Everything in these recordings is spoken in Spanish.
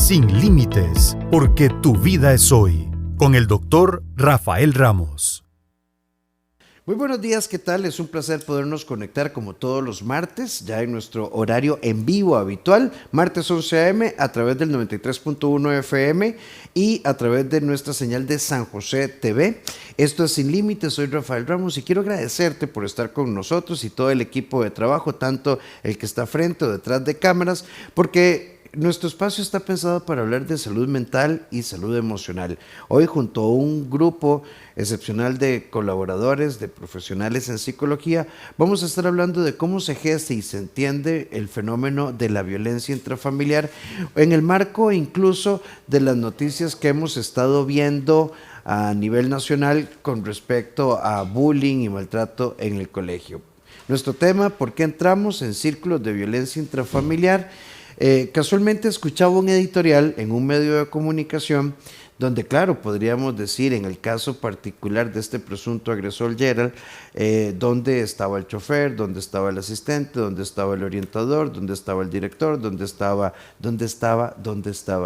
Sin límites, porque tu vida es hoy. Con el doctor Rafael Ramos. Muy buenos días, ¿qué tal? Es un placer podernos conectar como todos los martes, ya en nuestro horario en vivo habitual, martes 11 a.m. a través del 93.1 FM y a través de nuestra señal de San José TV. Esto es Sin Límites, soy Rafael Ramos y quiero agradecerte por estar con nosotros y todo el equipo de trabajo, tanto el que está frente o detrás de cámaras, porque nuestro espacio está pensado para hablar de salud mental y salud emocional. Hoy, junto a un grupo excepcional de colaboradores, de profesionales en psicología, vamos a estar hablando de cómo se gesta y se entiende el fenómeno de la violencia intrafamiliar en el marco incluso de las noticias que hemos estado viendo a nivel nacional con respecto a bullying y maltrato en el colegio. Nuestro tema: ¿por qué entramos en círculos de violencia intrafamiliar? Casualmente escuchaba un editorial en un medio de comunicación donde, claro, podríamos decir en el caso particular de este presunto agresor Gerald, dónde estaba el chofer, dónde estaba el asistente, dónde estaba el orientador, dónde estaba el director, dónde estaba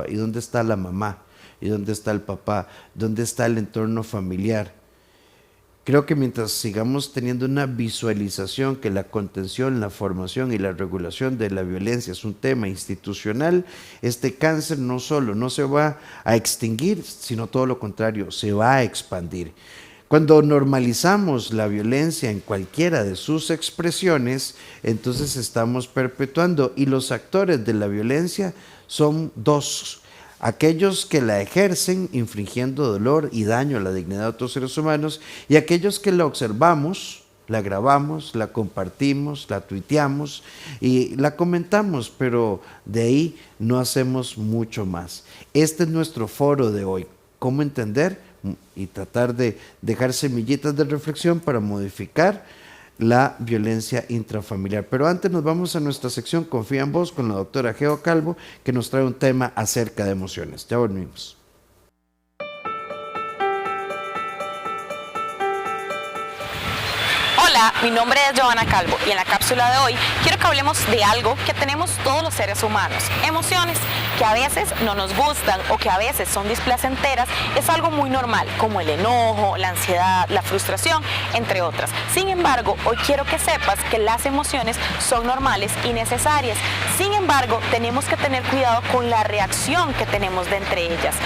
y dónde está la mamá y dónde está el papá, dónde está el entorno familiar. Creo que mientras sigamos teniendo una visualización que la contención, la formación y la regulación de la violencia es un tema institucional, este cáncer no solo no se va a extinguir, sino todo lo contrario, se va a expandir. Cuando normalizamos la violencia en cualquiera de sus expresiones, entonces estamos perpetuando, y los actores de la violencia son dos: aquellos que la ejercen infringiendo dolor y daño a la dignidad de otros seres humanos, y aquellos que la observamos, la grabamos, la compartimos, la tuiteamos y la comentamos, pero de ahí no hacemos mucho más. Este es nuestro foro de hoy: cómo entender y tratar de dejar semillitas de reflexión para modificar la violencia intrafamiliar. Pero antes nos vamos a nuestra sección Confía en Vos con la doctora Geo Calvo, que nos trae un tema acerca de emociones. Ya volvimos. Hola, mi nombre es Joana Calvo y en la cápsula de hoy quiero que hablemos de algo que tenemos todos los seres humanos: emociones, que a veces no nos gustan o que a veces son displacenteras. Es algo muy normal, como el enojo, la ansiedad, la frustración, entre otras. Sin embargo, hoy quiero que sepas que las emociones son normales y necesarias. Sin embargo, tenemos que tener cuidado con la reacción que tenemos de entre ellas.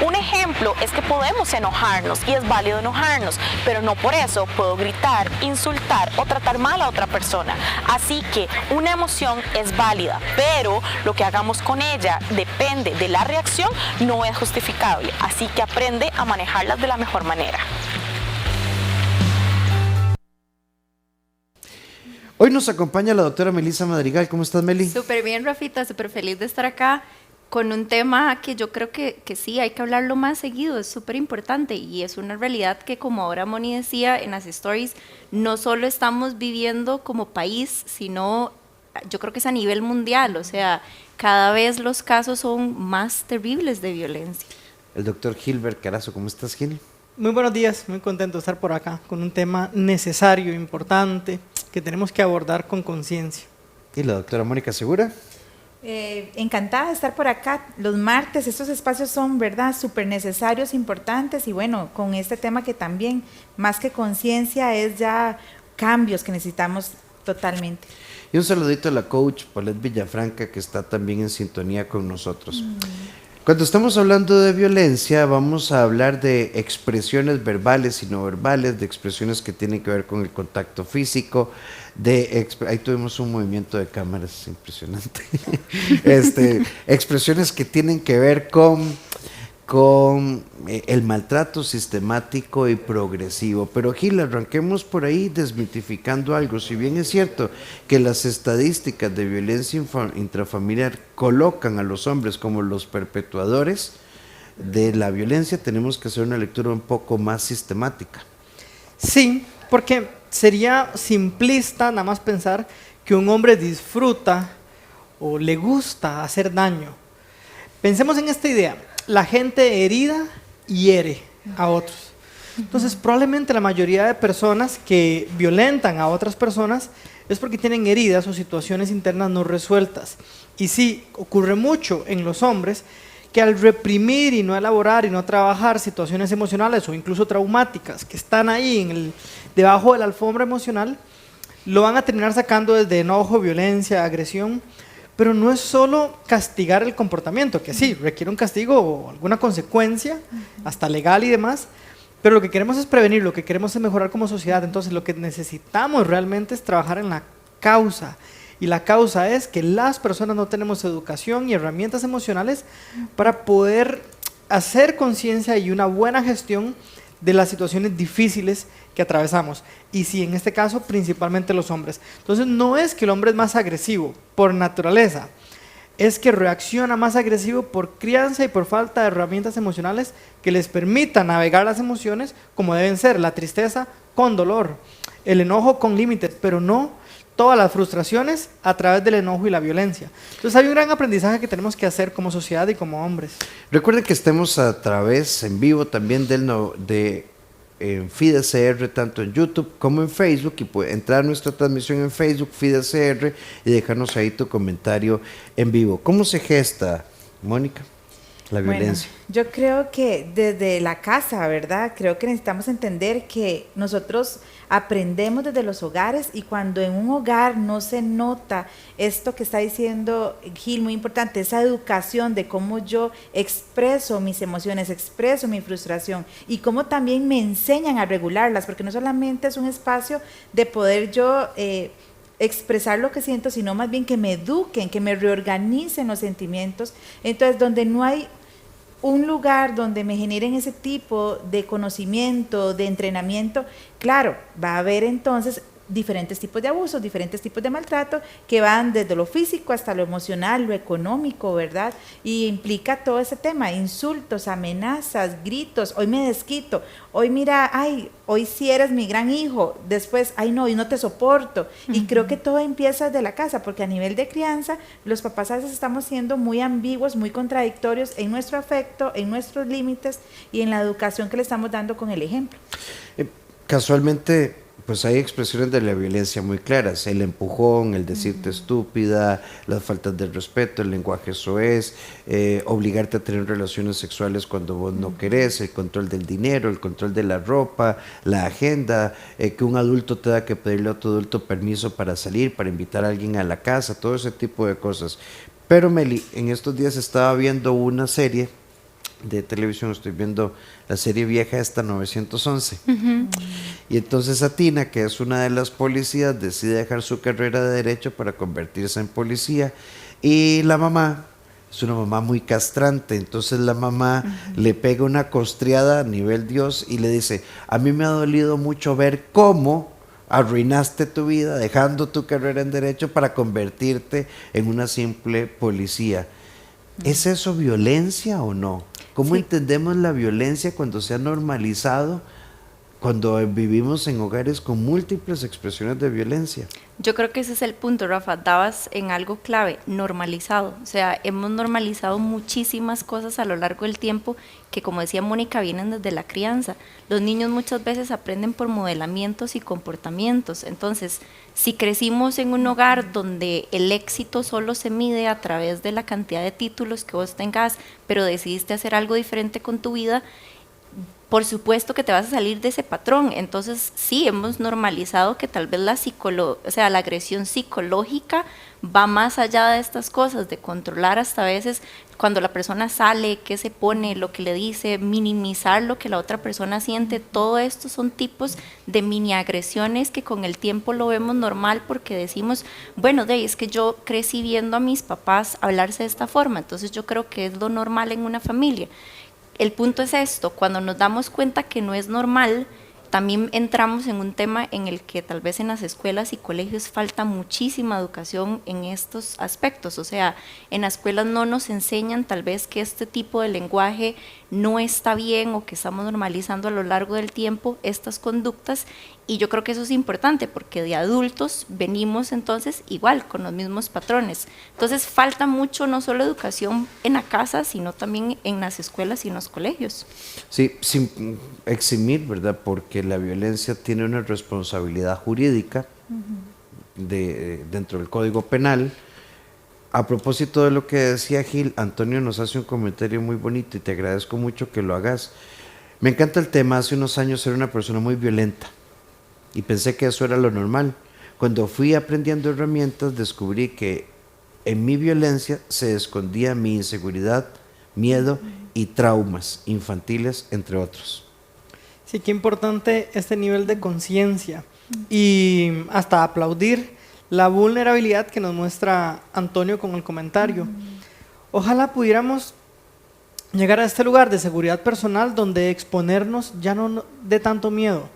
Un ejemplo es que podemos enojarnos y es válido enojarnos, pero no por eso puedo gritar, insultar o tratar mal a otra persona. Así que una emoción es válida, pero lo que hagamos con ella depende de la reacción, no es justificable. Así que aprende a manejarlas de la mejor manera. Hoy nos acompaña la doctora Melissa Madrigal. ¿Cómo estás, Meli? Súper bien, Rafita, súper feliz de estar acá con un tema que yo creo que sí, hay que hablarlo más seguido, es súper importante y es una realidad que, como ahora Moni decía en las stories, no solo estamos viviendo como país, sino yo creo que es a nivel mundial. O sea, cada vez los casos son más terribles de violencia. El doctor Gilbert Carazo. ¿Cómo estás, Gil? Muy buenos días, muy contento de estar por acá con un tema necesario, importante, que tenemos que abordar con conciencia. ¿Y la doctora Mónica Segura? Encantada de estar por acá los martes. Estos espacios son, ¿verdad?, súper necesarios, importantes, y bueno, con este tema que también, más que conciencia, es ya cambios que necesitamos totalmente. Y un saludito a la coach Paulette Villafranca, que está también en sintonía con nosotros. Cuando estamos hablando de violencia, vamos a hablar de expresiones verbales y no verbales, de expresiones que tienen que ver con el contacto físico, ahí tuvimos un movimiento de cámaras impresionante, expresiones que tienen que ver con el maltrato sistemático y progresivo. Pero Gil, arranquemos por ahí desmitificando algo. Si bien es cierto que las estadísticas de violencia intrafamiliar colocan a los hombres como los perpetuadores de la violencia, tenemos que hacer una lectura un poco más sistemática. Sí, porque sería simplista nada más pensar que un hombre disfruta o le gusta hacer daño. Pensemos en esta idea: la gente herida hiere a otros. Entonces, probablemente la mayoría de personas que violentan a otras personas es porque tienen heridas o situaciones internas no resueltas. Y sí, ocurre mucho en los hombres que al reprimir y no elaborar y no trabajar situaciones emocionales o incluso traumáticas que están ahí debajo de la alfombra emocional, lo van a terminar sacando desde enojo, violencia, agresión. Pero no es solo castigar el comportamiento, que sí, requiere un castigo o alguna consecuencia, hasta legal y demás, pero lo que queremos es prevenir, lo que queremos es mejorar como sociedad. Entonces lo que necesitamos realmente es trabajar en la causa, y la causa es que las personas no tenemos educación y herramientas emocionales para poder hacer conciencia y una buena gestión de las situaciones difíciles que atravesamos, y si en este caso principalmente los hombres. Entonces no es que el hombre es más agresivo por naturaleza, es que reacciona más agresivo por crianza y por falta de herramientas emocionales que les permitan navegar las emociones como deben ser: la tristeza con dolor, el enojo con límites, pero no todas las frustraciones a través del enojo y la violencia. Entonces hay un gran aprendizaje que tenemos que hacer como sociedad y como hombres. Recuerden que estemos a través en vivo también en FIDECR, tanto en YouTube como en Facebook, y puede entrar a nuestra transmisión en Facebook, FIDECR, y dejarnos ahí tu comentario en vivo. ¿Cómo se gesta, Mónica, la violencia? Bueno, yo creo que desde la casa, ¿verdad? Creo que necesitamos entender que nosotros aprendemos desde los hogares, y cuando en un hogar no se nota esto que está diciendo Gil, muy importante, esa educación de cómo yo expreso mis emociones, expreso mi frustración, y cómo también me enseñan a regularlas, porque no solamente es un espacio de poder yo expresar lo que siento, sino más bien que me eduquen, que me reorganicen los sentimientos. Entonces, donde no hay un lugar donde me generen ese tipo de conocimiento, de entrenamiento, claro, va a haber entonces diferentes tipos de abusos, diferentes tipos de maltrato, que van desde lo físico hasta lo emocional, lo económico, ¿verdad? Y implica todo ese tema: insultos, amenazas, gritos, hoy me desquito, hoy mira, ay, hoy sí eres mi gran hijo, después, ay no, y no te soporto. Y creo que todo empieza desde la casa, porque a nivel de crianza, los papás a veces estamos siendo muy ambiguos, muy contradictorios en nuestro afecto, en nuestros límites y en la educación que le estamos dando con el ejemplo. Casualmente, pues hay expresiones de la violencia muy claras: el empujón, el decirte estúpida, las faltas de respeto, el lenguaje soez, obligarte a tener relaciones sexuales cuando vos no querés, el control del dinero, el control de la ropa, la agenda, que un adulto tenga que pedirle a otro adulto permiso para salir, para invitar a alguien a la casa, todo ese tipo de cosas. Pero Meli, en estos días estaba viendo una serie de televisión, estoy viendo la serie vieja esta 911, y entonces Atina, que es una de las policías, decide dejar su carrera de derecho para convertirse en policía, y la mamá es una mamá muy castrante. Entonces la mamá le pega una costriada a nivel Dios y le dice: a mí me ha dolido mucho ver cómo arruinaste tu vida dejando tu carrera en derecho para convertirte en una simple policía. ¿Es eso violencia o no? ¿Cómo entendemos la violencia cuando se ha normalizado, cuando vivimos en hogares con múltiples expresiones de violencia? Yo creo que ese es el punto, Rafa. Dabas en algo clave: normalizado. O sea, hemos normalizado muchísimas cosas a lo largo del tiempo que, como decía Mónica, vienen desde la crianza. Los niños muchas veces aprenden por modelamientos y comportamientos. Entonces, si crecimos en un hogar donde el éxito solo se mide a través de la cantidad de títulos que vos tengas, pero decidiste hacer algo diferente con tu vida, por supuesto que te vas a salir de ese patrón. Entonces sí, hemos normalizado que tal vez la agresión psicológica va más allá de estas cosas, de controlar hasta a veces cuando la persona sale, qué se pone, lo que le dice, minimizar lo que la otra persona siente. Todo esto son tipos de mini agresiones que con el tiempo lo vemos normal, porque decimos, bueno, es que yo crecí viendo a mis papás hablarse de esta forma, entonces yo creo que es lo normal en una familia. El punto es esto: cuando nos damos cuenta que no es normal, también entramos en un tema en el que tal vez en las escuelas y colegios falta muchísima educación en estos aspectos. O sea, en las escuelas no nos enseñan tal vez que este tipo de lenguaje no está bien, o que estamos normalizando a lo largo del tiempo estas conductas, y yo creo que eso es importante, porque de adultos venimos entonces igual con los mismos patrones. Entonces falta mucho, no solo educación en la casa, sino también en las escuelas y en los colegios. Sí, sin eximir, ¿verdad? Porque la violencia tiene una responsabilidad jurídica dentro del Código Penal, A propósito de lo que decía Gil, Antonio nos hace un comentario muy bonito y te agradezco mucho que lo hagas. Me encanta el tema. Hace unos años era una persona muy violenta y pensé que eso era lo normal. Cuando fui aprendiendo herramientas, descubrí que en mi violencia se escondía mi inseguridad, miedo y traumas infantiles, entre otros. Sí, qué importante este nivel de conciencia y hasta aplaudir la vulnerabilidad que nos muestra Antonio con el comentario. Ojalá pudiéramos llegar a este lugar de seguridad personal donde exponernos ya no dé tanto miedo.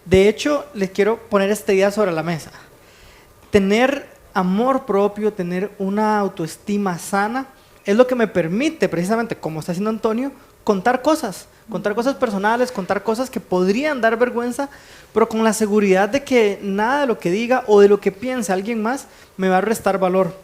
De hecho, les quiero poner esta idea sobre la mesa. Tener amor propio, tener una autoestima sana, es lo que me permite, precisamente, como está haciendo Antonio, contar cosas personales, contar cosas que podrían dar vergüenza, pero con la seguridad de que nada de lo que diga o de lo que piense alguien más me va a restar valor.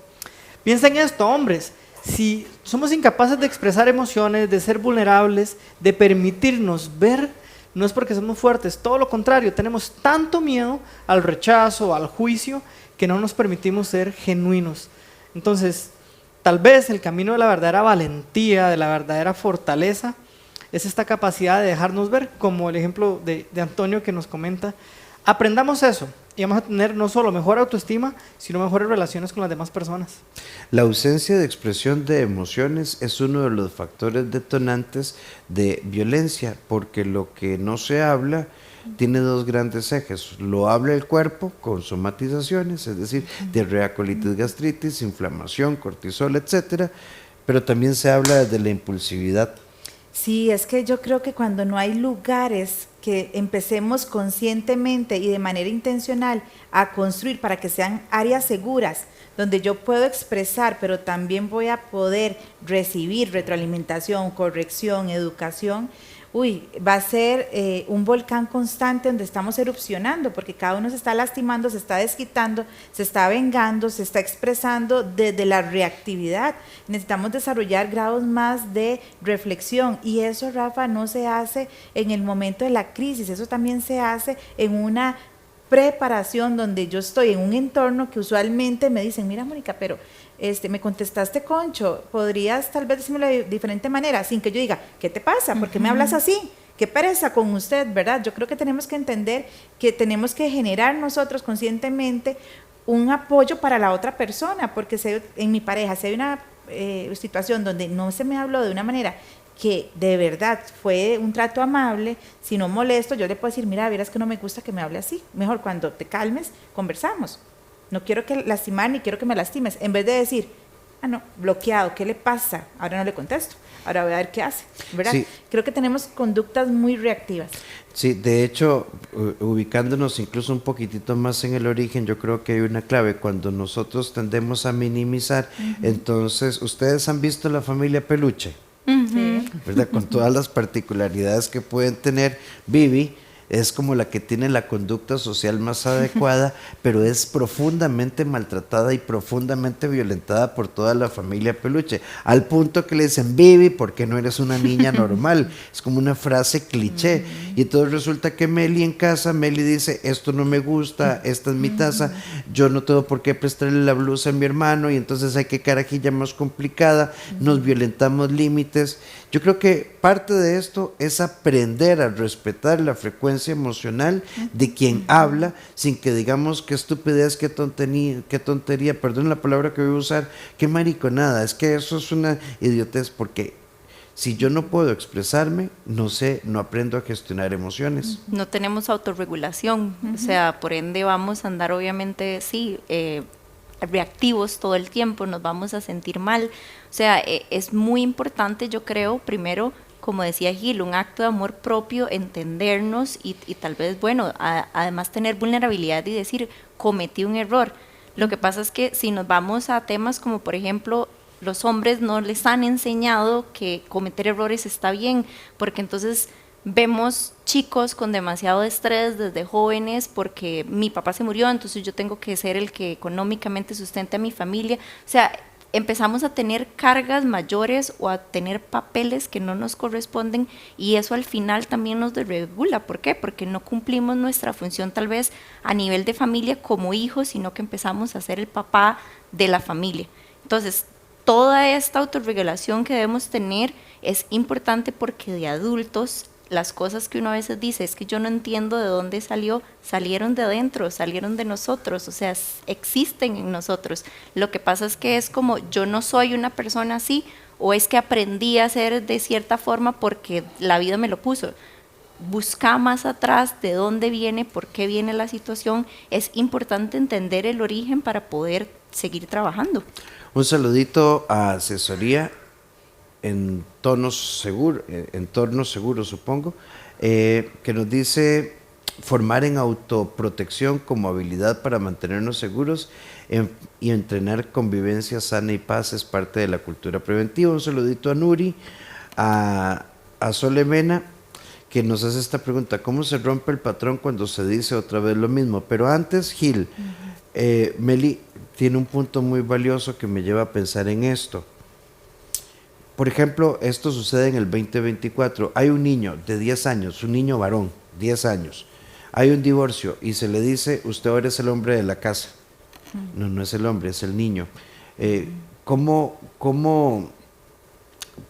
Piensen esto, hombres. Si somos incapaces de expresar emociones, de ser vulnerables, de permitirnos ver, no es porque somos fuertes, todo lo contrario, tenemos tanto miedo al rechazo, al juicio, que no nos permitimos ser genuinos. Entonces, tal vez el camino de la verdadera valentía, de la verdadera fortaleza, es esta capacidad de dejarnos ver, como el ejemplo de Antonio que nos comenta. Aprendamos eso y vamos a tener no solo mejor autoestima, sino mejores relaciones con las demás personas. La ausencia de expresión de emociones es uno de los factores detonantes de violencia, porque lo que no se habla tiene dos grandes ejes. Lo habla el cuerpo con somatizaciones, es decir, diarrea, colitis, gastritis, inflamación, cortisol, etcétera, pero también se habla desde la impulsividad. Sí, es que yo creo que cuando no hay lugares que empecemos conscientemente y de manera intencional a construir para que sean áreas seguras, donde yo puedo expresar, pero también voy a poder recibir retroalimentación, corrección, educación, va a ser un volcán constante donde estamos erupcionando, porque cada uno se está lastimando, se está desquitando, se está vengando, se está expresando desde la reactividad. Necesitamos desarrollar grados más de reflexión y eso, Rafa, no se hace en el momento de la crisis, eso también se hace en una preparación donde yo estoy en un entorno que usualmente me dicen, mira, Mónica, pero me contestaste concho, podrías tal vez decírmelo de diferente manera, sin que yo diga, ¿qué te pasa? ¿Por qué me hablas así? ¿Qué pereza con usted, verdad? Yo creo que tenemos que entender que tenemos que generar nosotros conscientemente un apoyo para la otra persona, porque en mi pareja, si hay una situación donde no se me habló de una manera que de verdad fue un trato amable, si no molesto, yo le puedo decir, mira, verás que no me gusta que me hable así, mejor cuando te calmes, conversamos. No quiero que lastimar ni quiero que me lastimes. En vez de decir, no, bloqueado, ¿qué le pasa? Ahora no le contesto, ahora voy a ver qué hace, ¿verdad? Sí. Creo que tenemos conductas muy reactivas. Sí, de hecho, ubicándonos incluso un poquitito más en el origen, yo creo que hay una clave. Cuando nosotros tendemos a minimizar, entonces, ¿ustedes han visto la familia Peluche? ¿Verdad? Con todas las particularidades que pueden tener. Vivi es como la que tiene la conducta social más adecuada, pero es profundamente maltratada y profundamente violentada por toda la familia Peluche, al punto que le dicen, Vivi, ¿por qué no eres una niña normal? Es como una frase cliché. Y entonces resulta que Meli en casa, Meli dice, esto no me gusta, esta es mi taza, yo no tengo por qué prestarle la blusa a mi hermano, y entonces hay que carajilla más complicada, nos violentamos límites. Yo creo que parte de esto es aprender a respetar la frecuencia emocional de quien habla, sin que digamos qué estupidez, qué tontería, perdón la palabra que voy a usar, qué mariconada. Es que eso es una idiotez, porque si yo no puedo expresarme, no aprendo a gestionar emociones. No tenemos autorregulación, o sea, por ende vamos a andar obviamente, reactivos todo el tiempo, nos vamos a sentir mal. O sea, es muy importante, yo creo, primero, como decía Gil, un acto de amor propio, entendernos y tal vez, además tener vulnerabilidad y decir, cometí un error. Lo que pasa es que si nos vamos a temas como, por ejemplo, los hombres no les han enseñado que cometer errores está bien, porque entonces vemos chicos con demasiado estrés desde jóvenes porque mi papá se murió, entonces yo tengo que ser el que económicamente sustente a mi familia. O sea, empezamos a tener cargas mayores o a tener papeles que no nos corresponden y eso al final también nos desregula. ¿Por qué? Porque no cumplimos nuestra función tal vez a nivel de familia como hijos, sino que empezamos a ser el papá de la familia. Entonces, toda esta autorregulación que debemos tener es importante porque de adultos las cosas que uno a veces dice, es que yo no entiendo de dónde salieron de adentro, salieron de nosotros, o sea, existen en nosotros. Lo que pasa es que es como, yo no soy una persona así, o es que aprendí a ser de cierta forma porque la vida me lo puso. Busca más atrás de dónde viene, por qué viene la situación. Es importante entender el origen para poder seguir trabajando. Un saludito a asesoría en entornos seguros, supongo, que nos dice: formar en autoprotección como habilidad para mantenernos seguros y entrenar convivencia sana y paz es parte de la cultura preventiva. Un saludito a Nuri, a Sole Mena, que nos hace esta pregunta: ¿cómo se rompe el patrón cuando se dice otra vez lo mismo? Pero antes, Gil, Meli tiene un punto muy valioso que me lleva a pensar en esto. Por ejemplo, esto sucede en el 2024. Hay un niño de 10 años, un niño varón, 10 años. Hay un divorcio y se le dice: usted ahora es el hombre de la casa. No, no es el hombre, es el niño. ¿Cómo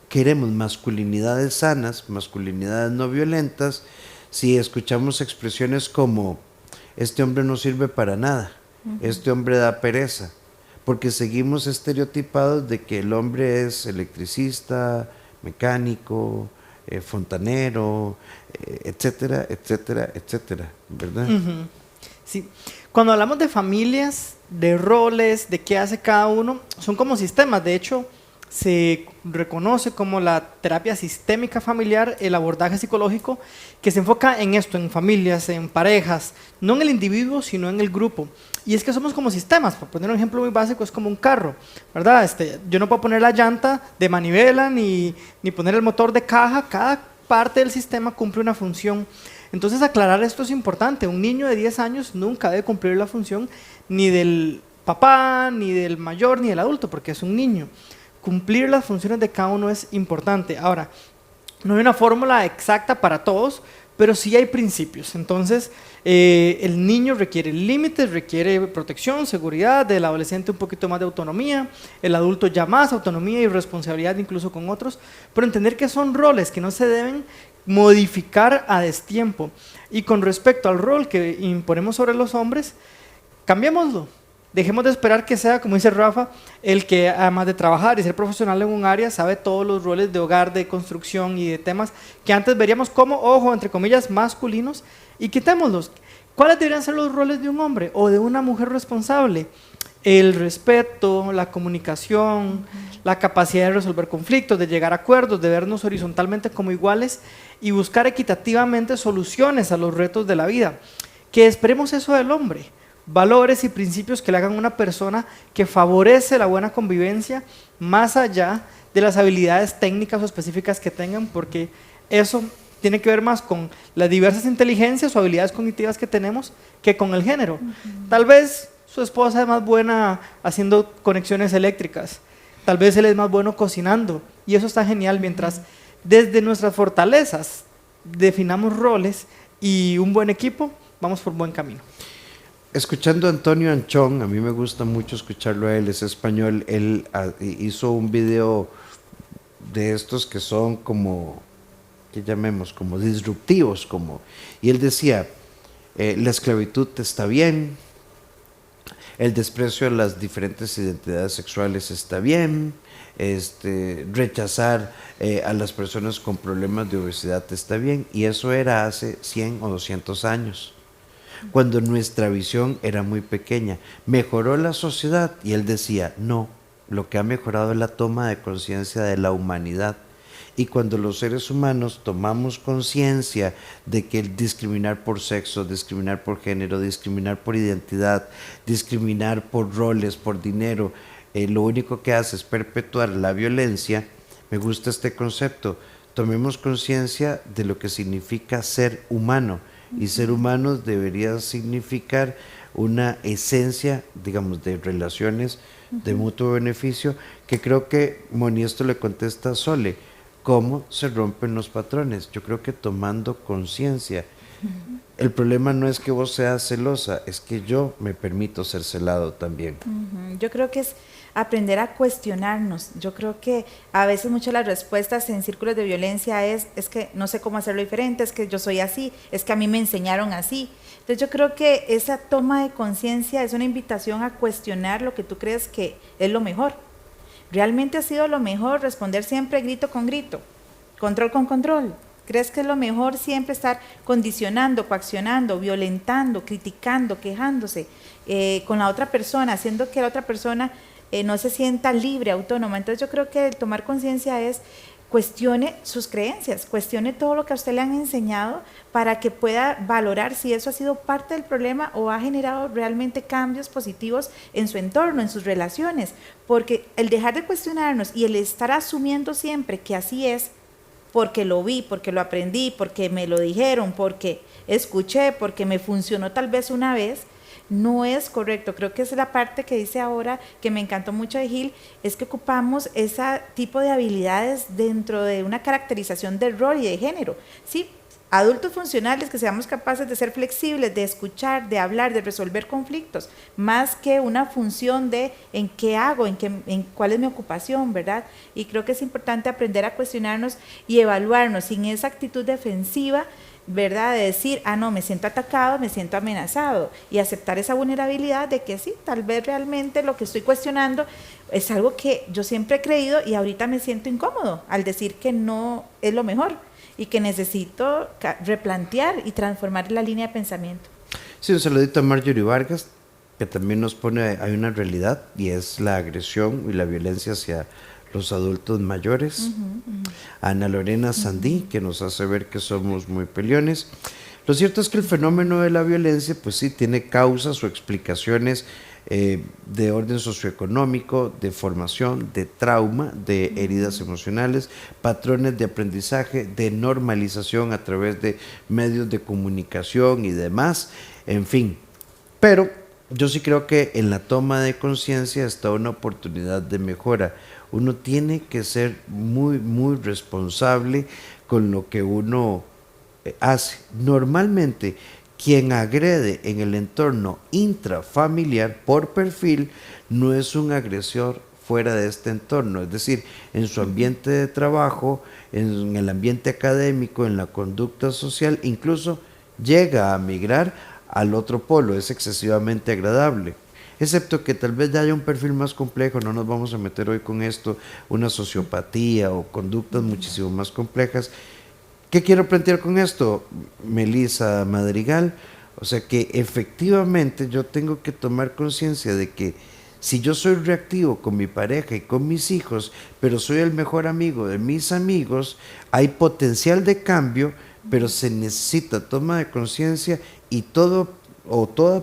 queremos masculinidades sanas, masculinidades no violentas, si escuchamos expresiones como: este hombre no sirve para nada, este hombre da pereza? Porque seguimos estereotipados de que el hombre es electricista, mecánico, fontanero, etcétera, etcétera, etcétera, ¿verdad? Sí. Cuando hablamos de familias, de roles, de qué hace cada uno, son como sistemas. De hecho, se reconoce como la terapia sistémica familiar, el abordaje psicológico que se enfoca en esto, en familias, en parejas, no en el individuo, sino en el grupo. Y es que somos como sistemas. Para poner un ejemplo muy básico, es como un carro, ¿verdad? Yo no puedo poner la llanta de manivela ni poner el motor de caja. Cada parte del sistema cumple una función. Entonces, aclarar esto es importante. Un niño de 10 años nunca debe cumplir la función ni del papá, ni del mayor, ni del adulto, porque es un niño. Cumplir las funciones de cada uno es importante. Ahora, no hay una fórmula exacta para todos, pero sí hay principios. Entonces, el niño requiere límites, requiere protección, seguridad, del adolescente un poquito más de autonomía, el adulto ya más autonomía y responsabilidad incluso con otros, pero entender que son roles que no se deben modificar a destiempo. Y con respecto al rol que imponemos sobre los hombres, cambiémoslo. Dejemos de esperar que sea, como dice Rafa, el que además de trabajar y ser profesional en un área, sabe todos los roles de hogar, de construcción y de temas que antes veríamos como, ojo, entre comillas, masculinos, y quitémoslos. ¿Cuáles deberían ser los roles de un hombre o de una mujer responsable? El respeto, la comunicación, la capacidad de resolver conflictos, de llegar a acuerdos, de vernos horizontalmente como iguales y buscar equitativamente soluciones a los retos de la vida. Que esperemos eso del hombre. Valores y principios que le hagan una persona que favorece la buena convivencia más allá de las habilidades técnicas o específicas que tengan, porque eso tiene que ver más con las diversas inteligencias o habilidades cognitivas que tenemos que con el género. Tal vez su esposa es más buena haciendo conexiones eléctricas, tal vez él es más bueno cocinando, y eso está genial mientras desde nuestras fortalezas definamos roles y un buen equipo, vamos por buen camino. Escuchando a Antonio Anchón, a mí me gusta mucho escucharlo a él, es español. Él hizo un video de estos que son como, ¿qué llamemos? Como disruptivos, y él decía, la esclavitud está bien, el desprecio a las diferentes identidades sexuales está bien, rechazar a las personas con problemas de obesidad está bien, y eso era hace 100 o 200 años. Cuando nuestra visión era muy pequeña. Mejoró la sociedad y él decía, no, lo que ha mejorado es la toma de conciencia de la humanidad. Y cuando los seres humanos tomamos conciencia de que el discriminar por sexo, discriminar por género, discriminar por identidad, discriminar por roles, por dinero, lo único que hace es perpetuar la violencia, me gusta este concepto. Tomemos conciencia de lo que significa ser humano. Y ser humano debería significar una esencia, digamos, de relaciones de mutuo beneficio, que creo que Moni esto le contesta a Sole. ¿Cómo se rompen los patrones? Yo creo que tomando conciencia. El problema no es que vos seas celosa, es que yo me permito ser celado también. Yo creo que es aprender a cuestionarnos. Yo creo que a veces muchas de las respuestas en círculos de violencia es que no sé cómo hacerlo diferente, es que yo soy así, es que a mí me enseñaron así. Entonces yo creo que esa toma de conciencia es una invitación a cuestionar lo que tú crees que es lo mejor. ¿Realmente ha sido lo mejor responder siempre grito con grito, control con control? ¿Crees que es lo mejor siempre estar condicionando, coaccionando, violentando, criticando, quejándose con la otra persona, haciendo que la otra persona no se sienta libre, autónoma? Entonces yo creo que el tomar conciencia es cuestione sus creencias, cuestione todo lo que a usted le han enseñado para que pueda valorar si eso ha sido parte del problema o ha generado realmente cambios positivos en su entorno, en sus relaciones. Porque el dejar de cuestionarnos y el estar asumiendo siempre que así es, porque lo vi, porque lo aprendí, porque me lo dijeron, porque escuché, porque me funcionó tal vez una vez, no es correcto. Creo que es la parte que dice ahora, que me encantó mucho de Gil, es que ocupamos ese tipo de habilidades dentro de una caracterización de rol y de género, ¿sí? Adultos funcionales, que seamos capaces de ser flexibles, de escuchar, de hablar, de resolver conflictos, más que una función de en qué hago, en cuál es mi ocupación, ¿verdad? Y creo que es importante aprender a cuestionarnos y evaluarnos sin esa actitud defensiva, ¿verdad? De decir, no, me siento atacado, me siento amenazado, y aceptar esa vulnerabilidad de que sí, tal vez realmente lo que estoy cuestionando es algo que yo siempre he creído y ahorita me siento incómodo al decir que no es lo mejor y que necesito replantear y transformar la línea de pensamiento. Sí, un saludito a Marjorie Vargas, que también nos pone, hay una realidad, y es la agresión y la violencia hacia los adultos mayores. Ana Lorena Sandí, que nos hace ver que somos muy peleones. Lo cierto es que el fenómeno de la violencia, pues sí, tiene causas o explicaciones de orden socioeconómico, de formación, de trauma, de heridas emocionales, patrones de aprendizaje, de normalización a través de medios de comunicación y demás, en fin. Pero yo sí creo que en la toma de conciencia está una oportunidad de mejora. Uno tiene que ser muy, muy responsable con lo que uno hace. Normalmente, quien agrede en el entorno intrafamiliar por perfil no es un agresor fuera de este entorno, es decir, en su ambiente de trabajo, en el ambiente académico, en la conducta social, incluso llega a migrar al otro polo, es excesivamente agradable. Excepto que tal vez ya haya un perfil más complejo, no nos vamos a meter hoy con esto, una sociopatía o conductas muchísimo más complejas. ¿Qué quiero plantear con esto, Melissa Madrigal? O sea que efectivamente yo tengo que tomar conciencia de que si yo soy reactivo con mi pareja y con mis hijos, pero soy el mejor amigo de mis amigos, hay potencial de cambio, pero se necesita toma de conciencia y toda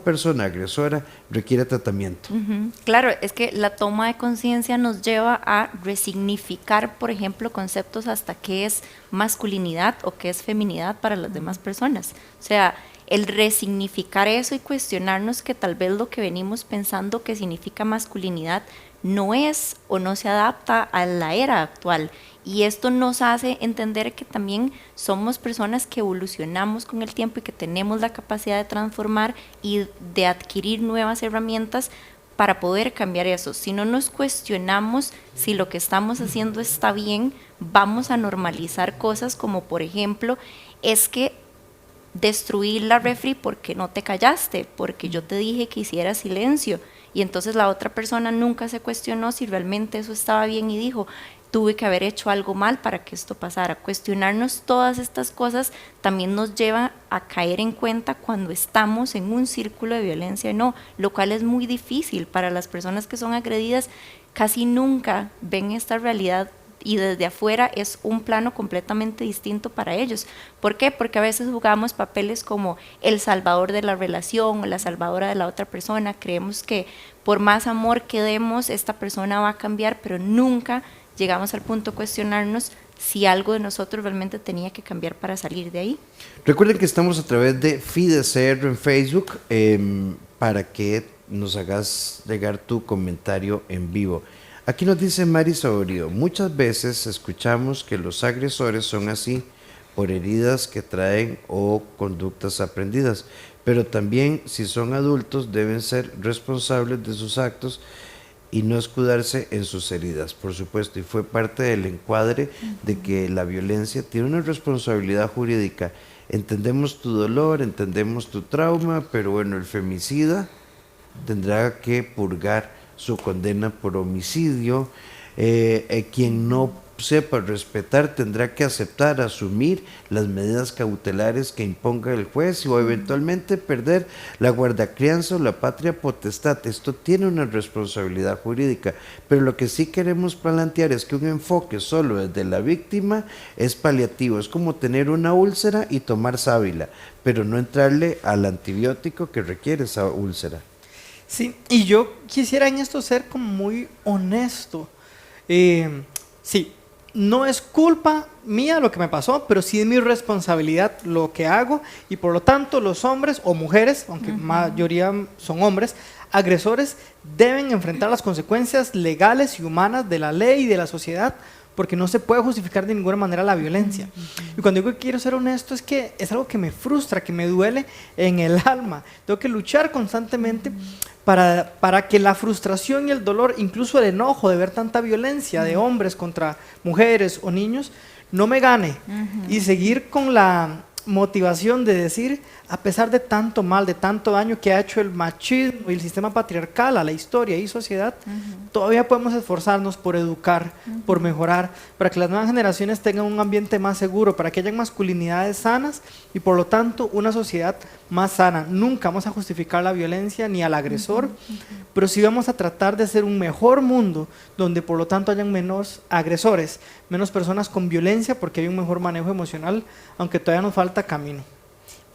persona agresora requiere tratamiento. Claro, es que la toma de conciencia nos lleva a resignificar, por ejemplo, conceptos hasta qué es masculinidad o qué es feminidad para las demás personas. O sea, el resignificar eso y cuestionarnos que tal vez lo que venimos pensando que significa masculinidad no es o no se adapta a la era actual. Y esto nos hace entender que también somos personas que evolucionamos con el tiempo y que tenemos la capacidad de transformar y de adquirir nuevas herramientas para poder cambiar eso. Si no nos cuestionamos si lo que estamos haciendo está bien, vamos a normalizar cosas como, por ejemplo, es que destruir la refri porque no te callaste, porque yo te dije que hicieras silencio, y entonces la otra persona nunca se cuestionó si realmente eso estaba bien y dijo, tuve que haber hecho algo mal para que esto pasara. Cuestionarnos todas estas cosas también nos lleva a caer en cuenta cuando estamos en un círculo de violencia, no, lo cual es muy difícil para las personas que son agredidas, casi nunca ven esta realidad y desde afuera es un plano completamente distinto para ellos. ¿Por qué? Porque a veces jugamos papeles como el salvador de la relación o la salvadora de la otra persona, creemos que por más amor que demos, esta persona va a cambiar, pero nunca llegamos al punto de cuestionarnos si algo de nosotros realmente tenía que cambiar para salir de ahí. Recuerden que estamos a través de FIDECR en Facebook para que nos hagas llegar tu comentario en vivo. Aquí nos dice Mari Saurio, muchas veces escuchamos que los agresores son así por heridas que traen o conductas aprendidas, pero también si son adultos deben ser responsables de sus actos y no escudarse en sus heridas, por supuesto, y fue parte del encuadre de que la violencia tiene una responsabilidad jurídica. Entendemos tu dolor, entendemos tu trauma, pero bueno, el femicida tendrá que purgar su condena por homicidio. Quien no sepa respetar tendrá que aceptar, asumir las medidas cautelares que imponga el juez o eventualmente perder la guardacrianza o la patria potestad. Esto tiene una responsabilidad jurídica, pero lo que sí queremos plantear es que un enfoque solo desde la víctima es paliativo, es como tener una úlcera y tomar sábila, pero no entrarle al antibiótico que requiere esa úlcera. Sí, y yo quisiera en esto ser como muy honesto. Sí, no es culpa mía lo que me pasó, pero sí es mi responsabilidad lo que hago, y por lo tanto los hombres o mujeres, aunque mayoría son hombres, agresores, deben enfrentar las consecuencias legales y humanas de la ley y de la sociedad, porque no se puede justificar de ninguna manera la violencia. Y cuando digo que quiero ser honesto, es que es algo que me frustra, que me duele en el alma. Tengo que luchar constantemente para que la frustración y el dolor, incluso el enojo de ver tanta violencia de hombres contra mujeres o niños, no me gane. Y seguir con la motivación de decir, a pesar de tanto mal, de tanto daño que ha hecho el machismo y el sistema patriarcal a la historia y sociedad, todavía podemos esforzarnos por educar, por mejorar, para que las nuevas generaciones tengan un ambiente más seguro, para que haya masculinidades sanas y por lo tanto una sociedad más sana. Nunca vamos a justificar la violencia ni al agresor, pero sí vamos a tratar de hacer un mejor mundo donde por lo tanto hayan menos agresores, menos personas con violencia, porque hay un mejor manejo emocional, aunque todavía nos falta camino.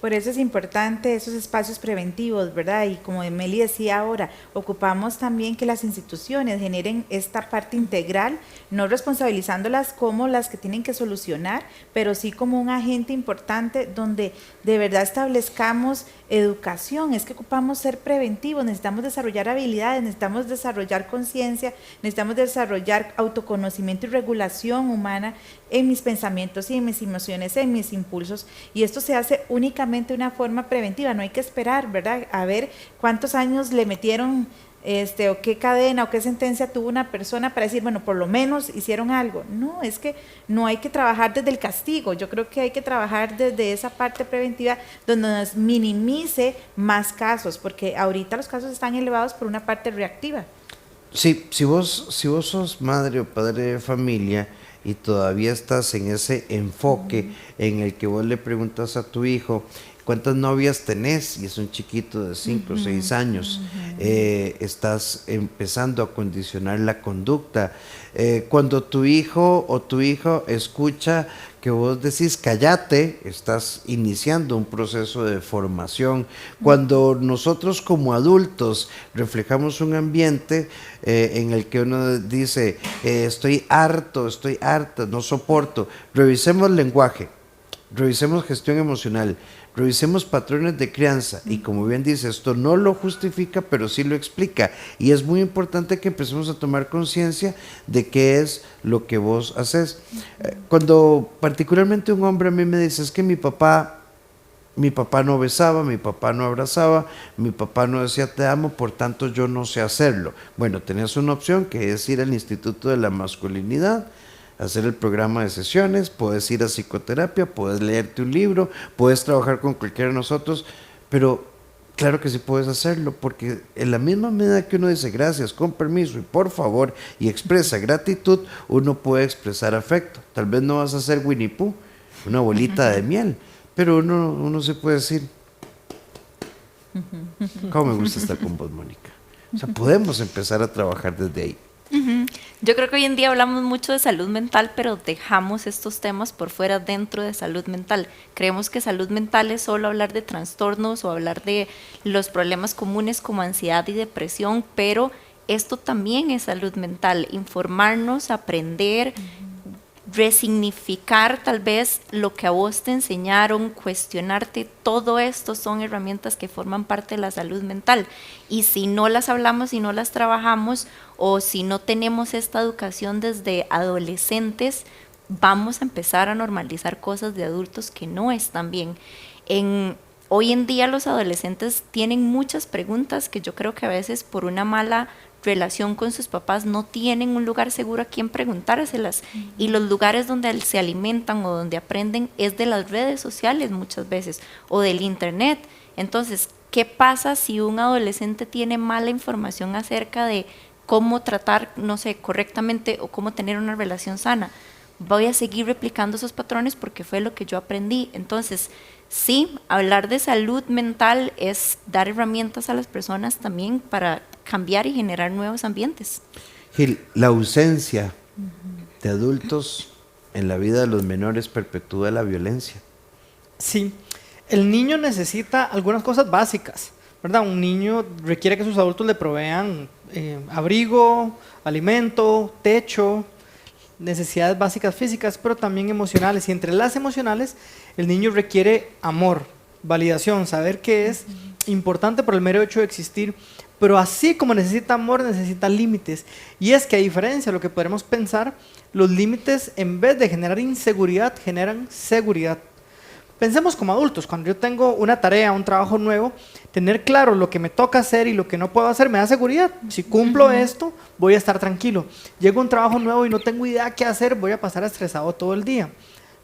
Por eso es importante esos espacios preventivos, ¿verdad? Y como Meli decía ahora, ocupamos también que las instituciones generen esta parte integral, no responsabilizándolas como las que tienen que solucionar, pero sí como un agente importante donde de verdad establezcamos educación. Es que ocupamos ser preventivos, necesitamos desarrollar habilidades, necesitamos desarrollar conciencia, necesitamos desarrollar autoconocimiento y regulación humana en mis pensamientos y en mis emociones, en mis impulsos, y esto se hace únicamente de una forma preventiva. No hay que esperar, ¿verdad?, a ver cuántos años le metieron o qué cadena o qué sentencia tuvo una persona para decir, bueno, por lo menos hicieron algo. No, es que no hay que trabajar desde el castigo. Yo creo que hay que trabajar desde esa parte preventiva donde nos minimice más casos, porque ahorita los casos están elevados por una parte reactiva. Sí, si vos sos madre o padre de familia y todavía estás en ese enfoque en el que vos le preguntas a tu hijo, ¿cuántas novias tenés? Y es un chiquito de 5 o 6 años. Estás empezando a condicionar la conducta. Cuando tu hijo o tu hijo escucha que vos decís cállate, estás iniciando un proceso de formación. Cuando nosotros como adultos reflejamos un ambiente en el que uno dice estoy harto, estoy harta, no soporto, revisemos lenguaje, revisemos gestión emocional, revisemos patrones de crianza, y como bien dice, esto no lo justifica, pero sí lo explica, y es muy importante que empecemos a tomar conciencia de qué es lo que vos haces. Cuando particularmente un hombre a mí me dice, es que mi papá no besaba, mi papá no abrazaba, mi papá no decía te amo, por tanto yo no sé hacerlo. Bueno, tenés una opción que es ir al Instituto de la Masculinidad, hacer el programa de sesiones, puedes ir a psicoterapia, puedes leerte un libro, puedes trabajar con cualquiera de nosotros, pero claro que sí puedes hacerlo, porque en la misma medida que uno dice gracias, con permiso y por favor, y expresa gratitud, uno puede expresar afecto. Tal vez no vas a ser Winnie Pooh, una bolita de miel, pero uno se puede decir, ¿cómo me gusta estar con vos, Mónica? O sea, podemos empezar a trabajar desde ahí. Yo creo que hoy en día hablamos mucho de salud mental, pero dejamos estos temas por fuera dentro de salud mental. Creemos que salud mental es solo hablar de trastornos o hablar de los problemas comunes como ansiedad y depresión, pero esto también es salud mental, informarnos, aprender, resignificar tal vez lo que a vos te enseñaron, cuestionarte, todo esto son herramientas que forman parte de la salud mental, y si no las hablamos, si no las trabajamos o si no tenemos esta educación desde adolescentes, vamos a empezar a normalizar cosas de adultos que no están bien. Hoy en día los adolescentes tienen muchas preguntas que yo creo que a veces por una mala relación con sus papás no tienen un lugar seguro a quien preguntárselas. Y los lugares donde se alimentan o donde aprenden es de las redes sociales muchas veces o del internet. Entonces, ¿qué pasa si un adolescente tiene mala información acerca de cómo tratar, no sé, correctamente o cómo tener una relación sana? Voy a seguir replicando esos patrones porque fue lo que yo aprendí. Entonces, sí, hablar de salud mental es dar herramientas a las personas también para cambiar y generar nuevos ambientes. Gil, la ausencia de adultos en la vida de los menores perpetúa la violencia. Sí, el niño necesita algunas cosas básicas, ¿verdad? Un niño requiere que sus adultos le provean abrigo, alimento, techo, necesidades básicas físicas, pero también emocionales. Y entre las emocionales, el niño requiere amor, validación, saber que es importante por el mero hecho de existir. Pero así como necesita amor, necesita límites. Y es que a diferencia de lo que podremos pensar, los límites en vez de generar inseguridad, generan seguridad. Pensemos como adultos, cuando yo tengo una tarea, un trabajo nuevo, tener claro lo que me toca hacer y lo que no puedo hacer me da seguridad. Si cumplo esto, voy a estar tranquilo. Llego a un trabajo nuevo y no tengo idea qué hacer, voy a pasar estresado todo el día.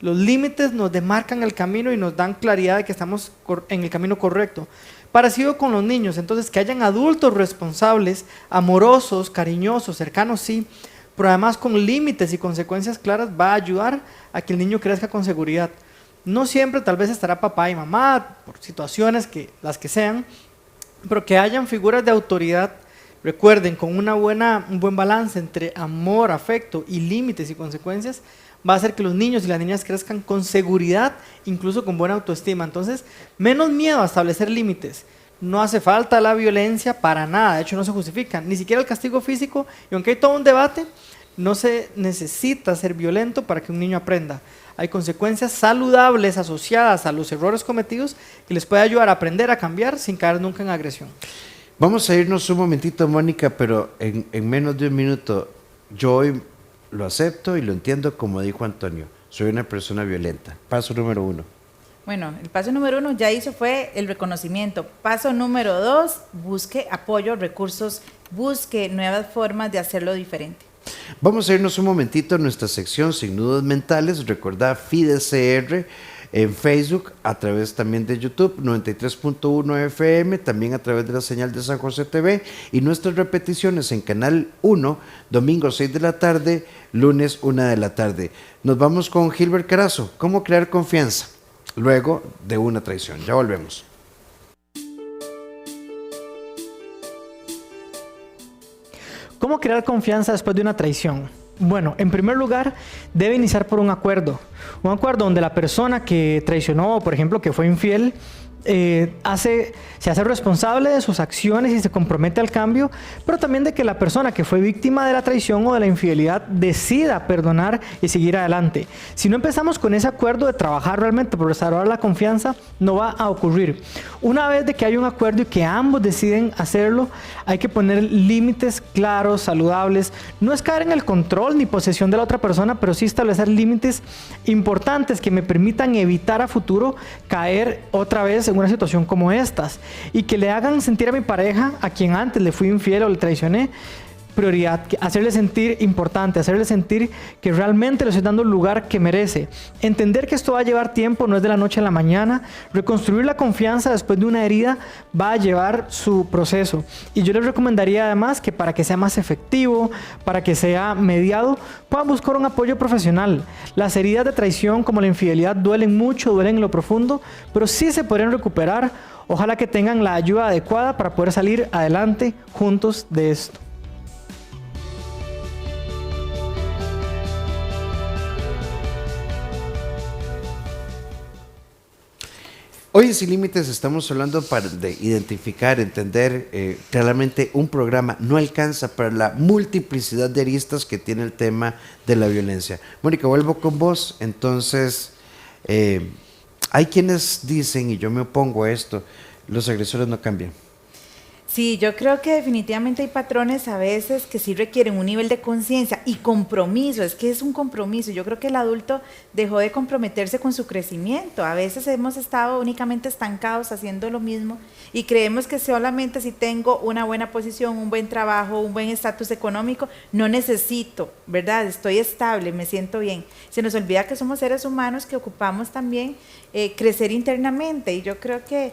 Los límites nos demarcan el camino y nos dan claridad de que estamos en el camino correcto. Parecido con los niños, entonces que hayan adultos responsables, amorosos, cariñosos, cercanos, sí, pero además con límites y consecuencias claras va a ayudar a que el niño crezca con seguridad. No siempre tal vez estará papá y mamá, por situaciones las que sean, pero que hayan figuras de autoridad, recuerden, con un buen balance entre amor, afecto y límites y consecuencias, va a hacer que los niños y las niñas crezcan con seguridad, incluso con buena autoestima. Entonces, menos miedo a establecer límites. No hace falta la violencia para nada, de hecho no se justifica, ni siquiera el castigo físico, y aunque hay todo un debate, no se necesita ser violento para que un niño aprenda. Hay consecuencias saludables asociadas a los errores cometidos que les puede ayudar a aprender a cambiar sin caer nunca en agresión. Vamos a irnos un momentito, Mónica, pero en menos de un minuto. Yo hoy lo acepto y lo entiendo como dijo Antonio. Soy una persona violenta. Paso número 1. Bueno, el paso número 1 ya fue el reconocimiento. Paso número 2, busque apoyo, recursos, busque nuevas formas de hacerlo diferente. Vamos a irnos un momentito a nuestra sección Sin Nudos Mentales. Recordad FIDECR en Facebook, a través también de YouTube, 93.1 FM, también a través de la señal de San José TV, y nuestras repeticiones en Canal 1, domingo 6 de la tarde, lunes 1 de la tarde. Nos vamos con Gilbert Carazo. ¿Cómo crear confianza luego de una traición? Ya volvemos. ¿Cómo crear confianza después de una traición? Bueno, en primer lugar, debe iniciar por un acuerdo donde la persona que traicionó, por ejemplo, que fue infiel, se hace responsable de sus acciones y se compromete al cambio, pero también de que la persona que fue víctima de la traición o de la infidelidad decida perdonar y seguir adelante. Si no empezamos con ese acuerdo de trabajar realmente por restaurar la confianza, no va a ocurrir. Una vez de que hay un acuerdo y que ambos deciden hacerlo, hay que poner límites claros, saludables. No es caer en el control ni posesión de la otra persona, pero sí establecer límites importantes que me permitan evitar a futuro caer otra vez en una situación como estas, y que le hagan sentir a mi pareja, a quien antes le fui infiel o le traicioné, prioridad, hacerle sentir importante, hacerle sentir que realmente le estoy dando el lugar que merece. Entender que esto va a llevar tiempo, no es de la noche a la mañana. Reconstruir la confianza después de una herida va a llevar su proceso, y yo les recomendaría además que para que sea más efectivo, para que sea mediado, puedan buscar un apoyo profesional. Las heridas de traición como la infidelidad duelen mucho, duelen en lo profundo, pero sí se podrían recuperar. Ojalá que tengan la ayuda adecuada para poder salir adelante juntos de esto. Hoy en Sin Límites estamos hablando de identificar, entender claramente un programa no alcanza para la multiplicidad de aristas que tiene el tema de la violencia. Mónica, vuelvo con vos. Entonces, hay quienes dicen, y yo me opongo a esto, los agresores no cambian. Sí, yo creo que definitivamente hay patrones a veces que sí requieren un nivel de conciencia y compromiso, es que es un compromiso. Yo creo que el adulto dejó de comprometerse con su crecimiento. A veces hemos estado únicamente estancados haciendo lo mismo y creemos que solamente si tengo una buena posición, un buen trabajo, un buen estatus económico, no necesito, ¿verdad? Estoy estable, me siento bien. Se nos olvida que somos seres humanos que ocupamos también crecer internamente, y yo creo que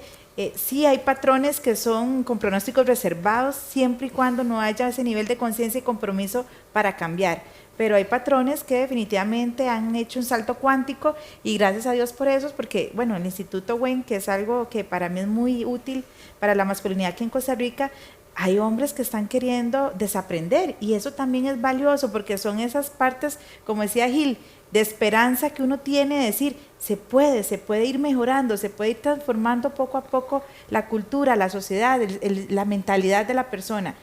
sí hay patrones que son con pronósticos reservados siempre y cuando no haya ese nivel de conciencia y compromiso para cambiar. Pero hay patrones que definitivamente han hecho un salto cuántico, y gracias a Dios por eso, porque bueno, el Instituto WEN, que es algo que para mí es muy útil para la masculinidad aquí en Costa Rica, hay hombres que están queriendo desaprender, y eso también es valioso porque son esas partes, como decía Gil, de esperanza que uno tiene de decir, se puede ir mejorando, se puede ir transformando poco a poco la cultura, la sociedad, la mentalidad de la persona.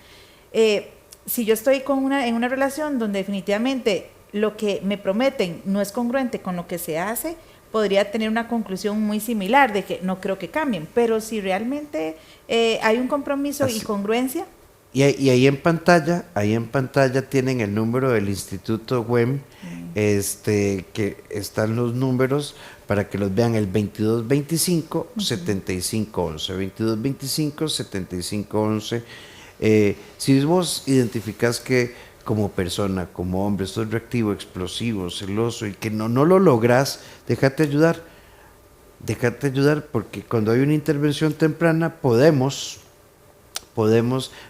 Si yo estoy en una relación donde definitivamente lo que me prometen no es congruente con lo que se hace, podría tener una conclusión muy similar de que no creo que cambien, pero si realmente hay un compromiso y congruencia. Y ahí en pantalla tienen el número del Instituto WEM, que están los números para que los vean, el 2225-7511, 2225-7511. Si vos identificás que como persona, como hombre, sos reactivo, explosivo, celoso y que no lo lográs, déjate ayudar, porque cuando hay una intervención temprana podemos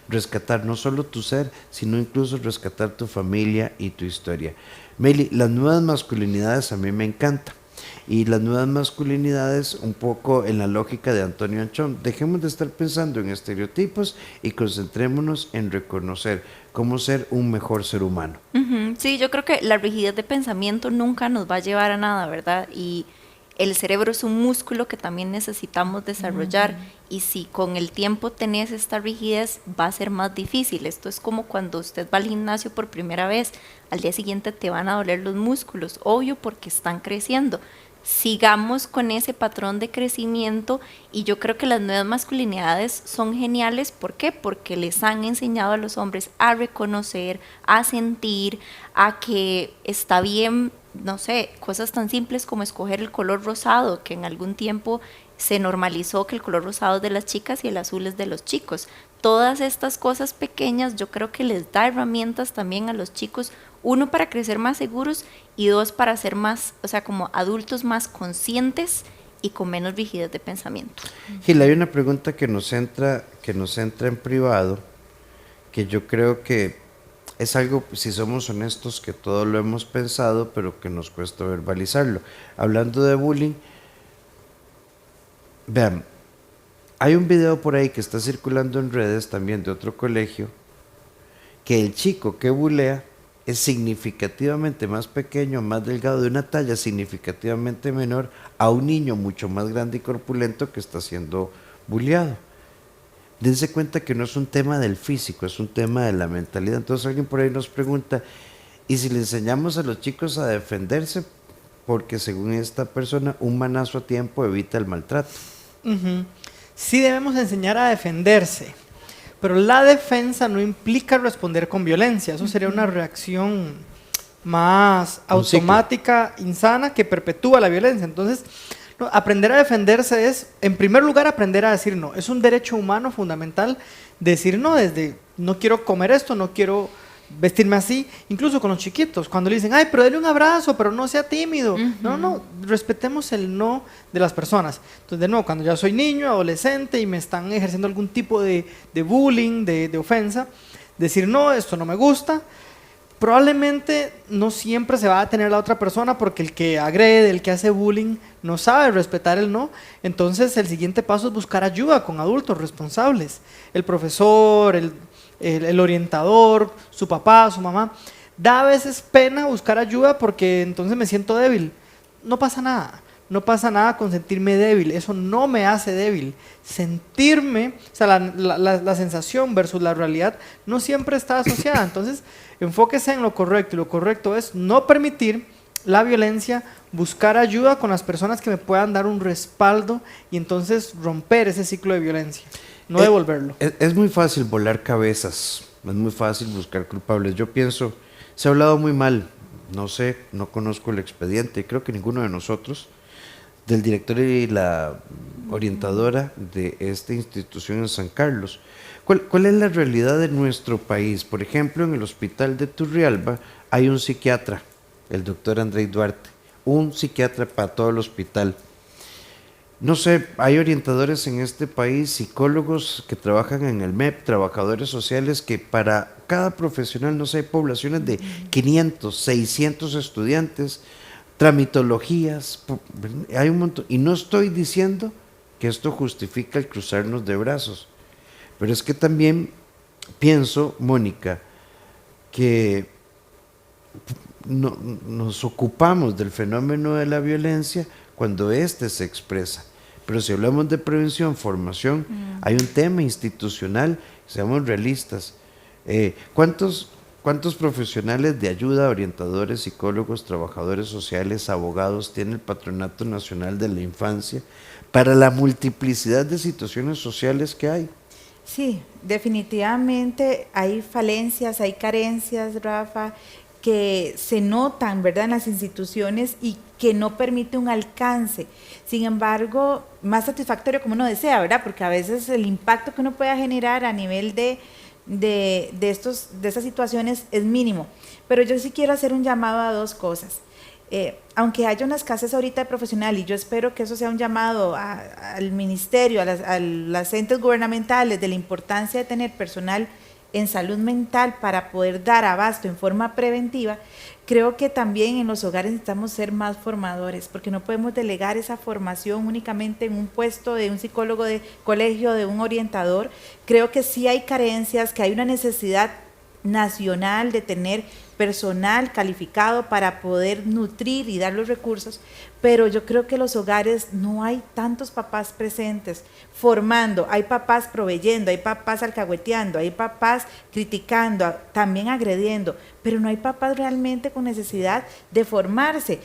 rescatar no solo tu ser, sino incluso rescatar tu familia y tu historia. Meli, las nuevas masculinidades a mí me encantan. Y las nuevas masculinidades, un poco en la lógica de Antonio Anchón, dejemos de estar pensando en estereotipos y concentrémonos en reconocer cómo ser un mejor ser humano. Sí, yo creo que la rigidez de pensamiento nunca nos va a llevar a nada, ¿verdad? Y el cerebro es un músculo que también necesitamos desarrollar, y si con el tiempo tenés esta rigidez va a ser más difícil. Esto es como cuando usted va al gimnasio por primera vez, al día siguiente te van a doler los músculos, obvio, porque están creciendo. Sigamos con ese patrón de crecimiento, y yo creo que las nuevas masculinidades son geniales. ¿Por qué? Porque les han enseñado a los hombres a reconocer, a sentir, a que está bien, no sé, cosas tan simples como escoger el color rosado, que en algún tiempo se normalizó que el color rosado es de las chicas y el azul es de los chicos. Todas estas cosas pequeñas yo creo que les da herramientas también a los chicos, uno, para crecer más seguros, y dos, para ser más, o sea, como adultos más conscientes y con menos rigidez de pensamiento. Gil, hay una pregunta que nos entra en privado, que yo creo que es algo, si somos honestos, que todos lo hemos pensado, pero que nos cuesta verbalizarlo. Hablando de bullying, vean, hay un video por ahí que está circulando en redes también de otro colegio, que el chico que bulea es significativamente más pequeño, más delgado, de una talla significativamente menor a un niño mucho más grande y corpulento que está siendo bulleado. Dense cuenta que no es un tema del físico, es un tema de la mentalidad. Entonces alguien por ahí nos pregunta, ¿y si le enseñamos a los chicos a defenderse? Porque según esta persona, un manazo a tiempo evita el maltrato. Sí debemos enseñar a defenderse, pero la defensa no implica responder con violencia. Eso sería una reacción más automática, insana, que perpetúa la violencia. Entonces, no, aprender a defenderse es, en primer lugar, aprender a decir no. Es un derecho humano fundamental decir no, desde no quiero comer esto, no quiero vestirme así, incluso con los chiquitos, cuando le dicen, ay, pero dale un abrazo, pero no sea tímido. No, respetemos el no de las personas. Entonces, de nuevo, cuando ya soy niño, adolescente, y me están ejerciendo algún tipo de bullying, de ofensa, decir, no, esto no me gusta. Probablemente no siempre se va a tener la otra persona, porque el que agrede, el que hace bullying, no sabe respetar el no. Entonces, el siguiente paso es buscar ayuda con adultos responsables. El profesor, el orientador, su papá, su mamá. Da a veces pena buscar ayuda porque entonces me siento débil. No pasa nada con sentirme débil, eso no me hace débil. Sentirme, o sea, la sensación versus la realidad no siempre está asociada. Entonces, enfóquese en lo correcto, y lo correcto es no permitir la violencia, buscar ayuda con las personas que me puedan dar un respaldo, y entonces romper ese ciclo de violencia. no devolverlo. Es muy fácil volar cabezas, es muy fácil buscar culpables. Yo pienso, se ha hablado muy mal, no sé, no conozco el expediente, creo que ninguno de nosotros, del director y la orientadora de esta institución en San Carlos. ¿Cuál es la realidad de nuestro país? Por ejemplo, en el hospital de Turrialba hay un psiquiatra, el doctor Andrés Duarte, un psiquiatra para todo el hospital. No sé, hay orientadores en este país, psicólogos que trabajan en el MEP, trabajadores sociales, que para cada profesional, no sé, hay poblaciones de 500, 600 estudiantes, tramitologías, hay un montón. Y no estoy diciendo que esto justifica el cruzarnos de brazos, pero es que también pienso, Mónica, que nos ocupamos del fenómeno de la violencia cuando éste se expresa. Pero si hablamos de prevención, formación, hay un tema institucional, seamos realistas. ¿Cuántos profesionales de ayuda, orientadores, psicólogos, trabajadores sociales, abogados tiene el Patronato Nacional de la Infancia para la multiplicidad de situaciones sociales que hay? Sí, definitivamente hay falencias, hay carencias, Rafa, que se notan, ¿verdad?, en las instituciones y que no permite un alcance. Sin embargo, más satisfactorio como uno desea, ¿verdad? Porque a veces el impacto que uno pueda generar a nivel de estas situaciones es mínimo. Pero yo sí quiero hacer un llamado a dos cosas. Aunque haya una escasez ahorita de profesional, y yo espero que eso sea un llamado al ministerio, a las entes gubernamentales, de la importancia de tener personal en salud mental para poder dar abasto en forma preventiva, creo que también en los hogares necesitamos ser más formadores, porque no podemos delegar esa formación únicamente en un puesto de un psicólogo de colegio, de un orientador. Creo que sí hay carencias, que hay una necesidad nacional de tener personal calificado para poder nutrir y dar los recursos, pero yo creo que en los hogares no hay tantos papás presentes formando, hay papás proveyendo, hay papás alcahueteando, hay papás criticando, también agrediendo, pero no hay papás realmente con necesidad de formarse.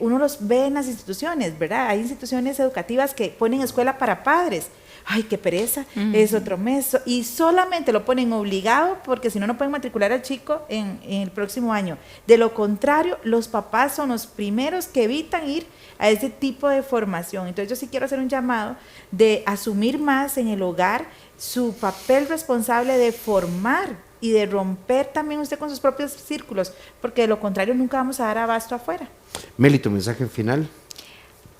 Uno los ve en las instituciones, ¿verdad? Hay instituciones educativas que ponen escuela para padres. Ay, qué pereza, es otro mes, y solamente lo ponen obligado porque si no, no pueden matricular al chico en el próximo año. De lo contrario, los papás son los primeros que evitan ir a ese tipo de formación. Entonces yo sí quiero hacer un llamado de asumir más en el hogar su papel responsable de formar y de romper también usted con sus propios círculos, porque de lo contrario nunca vamos a dar abasto afuera. Meli, tu mensaje final.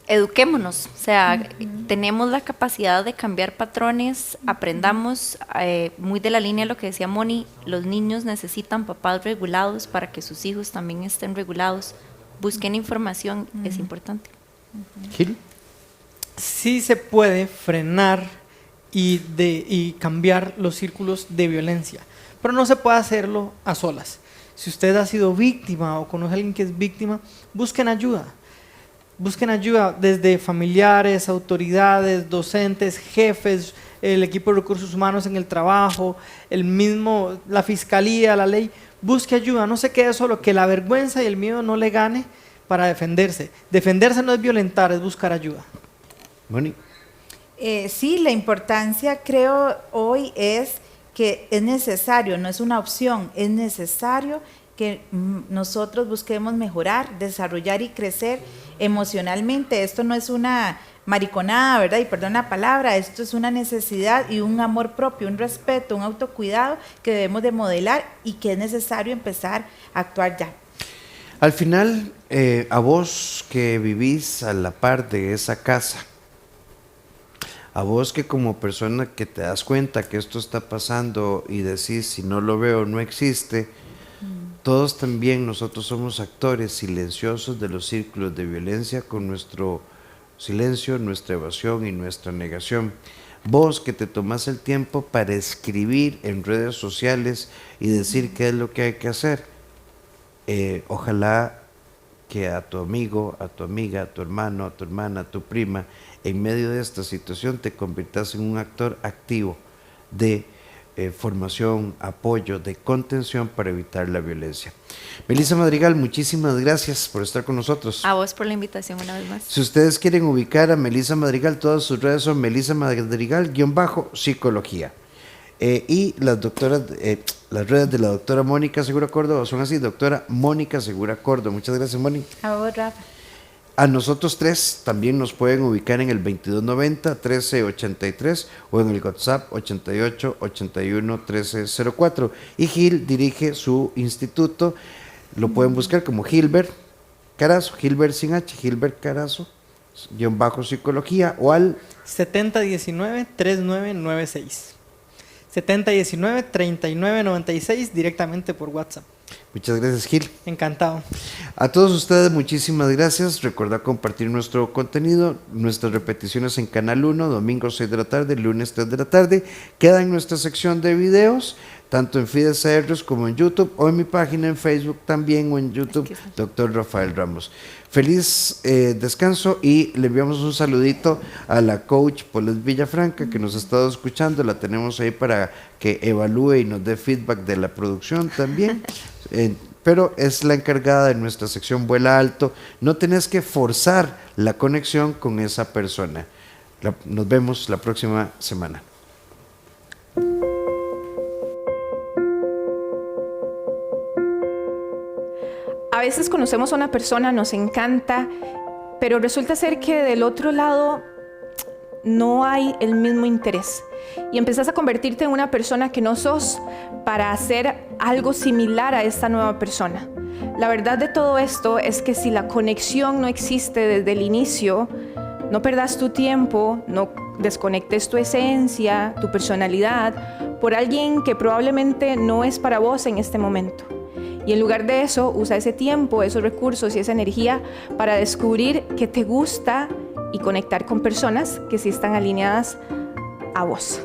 Eduquémonos, o sea, tenemos la capacidad de cambiar patrones, aprendamos, muy de la línea de lo que decía Moni, los niños necesitan papás regulados para que sus hijos también estén regulados, busquen información, es importante. Gil. Sí se puede frenar y cambiar los círculos de violencia, pero no se puede hacerlo a solas. Si usted ha sido víctima o conoce a alguien que es víctima, busquen ayuda. Busquen ayuda desde familiares, autoridades, docentes, jefes, el equipo de recursos humanos en el trabajo, la fiscalía, la ley. Busque ayuda, no se quede solo, que la vergüenza y el miedo no le gane para defenderse. Defenderse no es violentar, es buscar ayuda. Moni. Sí, la importancia creo hoy es que es necesario, no es una opción, es necesario que nosotros busquemos mejorar, desarrollar y crecer emocionalmente. Esto no es una mariconada, ¿verdad? Y perdón la palabra, esto es una necesidad y un amor propio, un respeto, un autocuidado que debemos de modelar y que es necesario empezar a actuar ya. Al final, a vos que vivís a la par de esa casa, a vos que como persona que te das cuenta que esto está pasando y decís, si no lo veo, no existe, todos también nosotros somos actores silenciosos de los círculos de violencia con nuestro silencio, nuestra evasión y nuestra negación. Vos que te tomás el tiempo para escribir en redes sociales y decir qué es lo que hay que hacer, ojalá que a tu amigo, a tu amiga, a tu hermano, a tu hermana, a tu prima, en medio de esta situación te conviertas en un actor activo de formación, apoyo, de contención para evitar la violencia. Melissa Madrigal, muchísimas gracias por estar con nosotros. A vos por la invitación una vez más. Si ustedes quieren ubicar a Melissa Madrigal, todas sus redes son Melissa Madrigal-psicología. Y las redes de la doctora Mónica Segura Córdoba son así, doctora Mónica Segura Córdoba. Muchas gracias, Mónica. A vos, Rafa. A nosotros tres también nos pueden ubicar en el 2290-1383 o en el WhatsApp 88-81-1304. Y Gil dirige su instituto, lo pueden buscar como Gilbert Carazo, Gilbert sin H, Gilbert Carazo, _psicología, o al 7019-3996. 7019-3996 directamente por WhatsApp. Muchas gracias, Gil. Encantado. A todos ustedes, muchísimas gracias. Recuerda compartir nuestro contenido, nuestras repeticiones en Canal 1, domingo 6 de la tarde, lunes 3 de la tarde. Queda en nuestra sección de videos, tanto en Fides ARs como en YouTube, o en mi página en Facebook también, o en YouTube, Dr. Rafael Ramos. Feliz descanso, y le enviamos un saludito a la coach Paulette Villafranca, que nos ha estado escuchando. La tenemos ahí para que evalúe y nos dé feedback de la producción también. Pero es la encargada de nuestra sección Vuela Alto. No tenés que forzar la conexión con esa persona. Nos vemos la próxima semana. A veces conocemos a una persona, nos encanta, pero resulta ser que del otro lado no hay el mismo interés. Y empezás a convertirte en una persona que no sos para hacer algo similar a esta nueva persona. La verdad de todo esto es que si la conexión no existe desde el inicio, no perdas tu tiempo, no desconectes tu esencia, tu personalidad, por alguien que probablemente no es para vos en este momento. Y en lugar de eso, usa ese tiempo, esos recursos y esa energía para descubrir qué te gusta y conectar con personas que sí están alineadas a vos.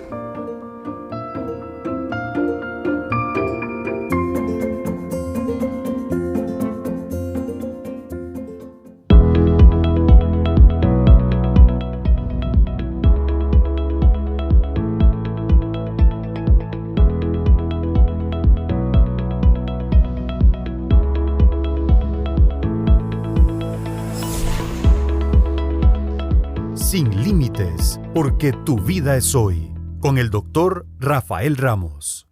Sin límites, porque tu vida es hoy, con el doctor Rafael Ramos.